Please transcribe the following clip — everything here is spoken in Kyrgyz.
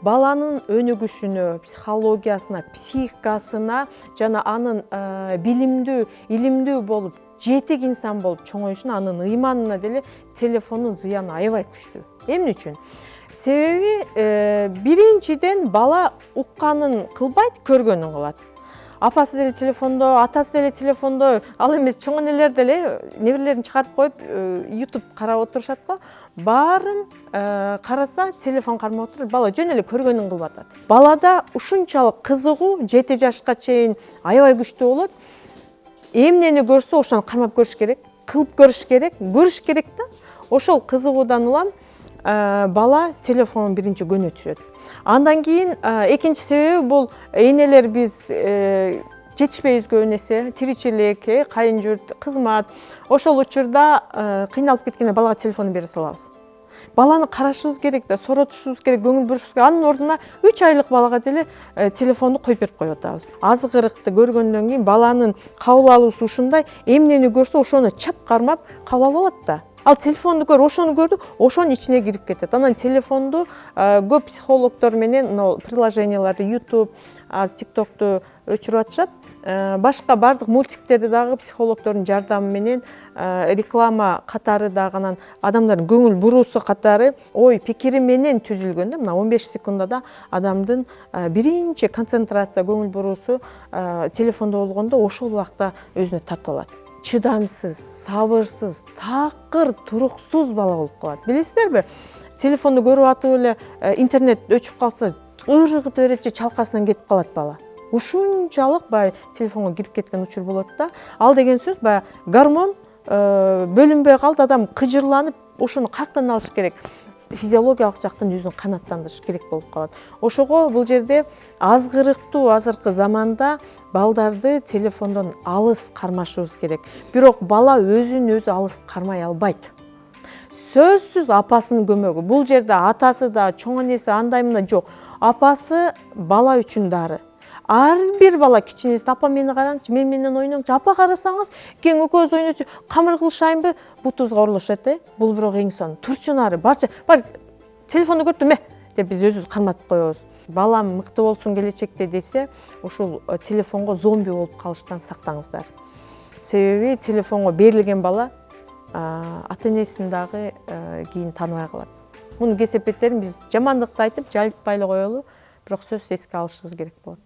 баланын өнүгүшүнө, психологиясына, психикасына жана анын билимдүү, илимдүү болуп, жетик инсан болуп чоңоюшуна, анын ыйманына деле телефондун зыяны аябай күчтүү. Эмне үчүн? Себеби биринчиден бала укканын кылбайт, көргөнүн кылат. Апасы деле телефондо, атасы деле телефондо, ал эмес чоң энелер деле неберелерин чыгарып коюп, YouTube карап отурушат го. Баарын караса, телефон кармап отуруп, бала жөн эле көргөнүн кылып атат. Балада ушунчалык кызыгуу 7 жашка чейин аябай күчтүү болот. Эмнени көрсө, ошону кармап көрүш керек, кылып көрүш керек да. Ошол кызыгуудан улам бала телефонун биринчи көнө түшөт. Андан кийин экинчи себеби бул энелер биз жетишпейбиз көп нерсе, тиричилик, кайын журт, кызмат. Ошол учурда кыйналып кеткенде балага телефонду бере салабыз. Баланы карашыбыз керек да, соротушубуз керек, көңүл бурушубуз керек. Анын ордуна 3 айлык балага деле телефонду коюп берип коюп атабыз. Азгырыкты көргөндөн кийин баланын кабыл алуусу ушундай, эмнени көрсө ошону чап кармап кабыл алып алат да. Ал телефонду көр, ошону көрдү, ошонун ичине кирип кетет. Анан телефонду көп психологдор менен приложенияларды, YouTube, TikTok'ту өчүрүп атышат. Башка бардык мультиктерди дагы психологдордун жардамы менен реклама катары дагы, анан адамдардын көңүл буруусу катары ой пикири менен түзүлгөн да. Мына 15 секундада адамдын биринчи концентрация, көңүл буруусу телефондо болгондо ошол убакта өзүнө тартып алат. Чыдамсыз, сабырсыз, такыр, туруксуз бала болуп калат. Билесиздерби? Телефонду көрүп атып эле интернет өчүп калса, ыргытып берет же чалкасынан кетип калат бала. Ушунчалык баягы телефонго кирип кеткен учур болот да. Ал деген сөз баягы гормон бөлүнбөй калды, адам кыжырланып, ошону каяктан алыш керек? Физиологиялык жактан өзүн канааттандырыш керек болуп калат. Ошого бул жерде азгырыктуу азыркы заманда балдарды телефондон алыс кармашыбыз керек. Бирок бала өзүн өзү алыс кармай албайт. Сөзсүз апасынын көмөгү. Бул жерде атасы да, чоң энеси андай мындай жок. Апасы бала үчүн дары. Ар бир бала кичинеси апа мени караңчы, мен менен ойноңчу, апа карасаңыз, кең экөөбүз ойночу, камыр кылышайынбы? Бутубузга урулушат, бул бирок эң сон. Турчу нары, барчы, бар телефонду көрдүм деп биз өзүбүз карматып коебуз. Балам мыкты болсун келечекте десе, ушул телефонго зомби болуп калыштан сактаңыздар. Себеби телефонго берилген бала ата-энесин дагы кийин тааныбай калат. Мунун кесепеттерин биз жамандыкты айтып, жайылтпай эле коелу, бирок сөзсүз эске алышыбыз керек болот.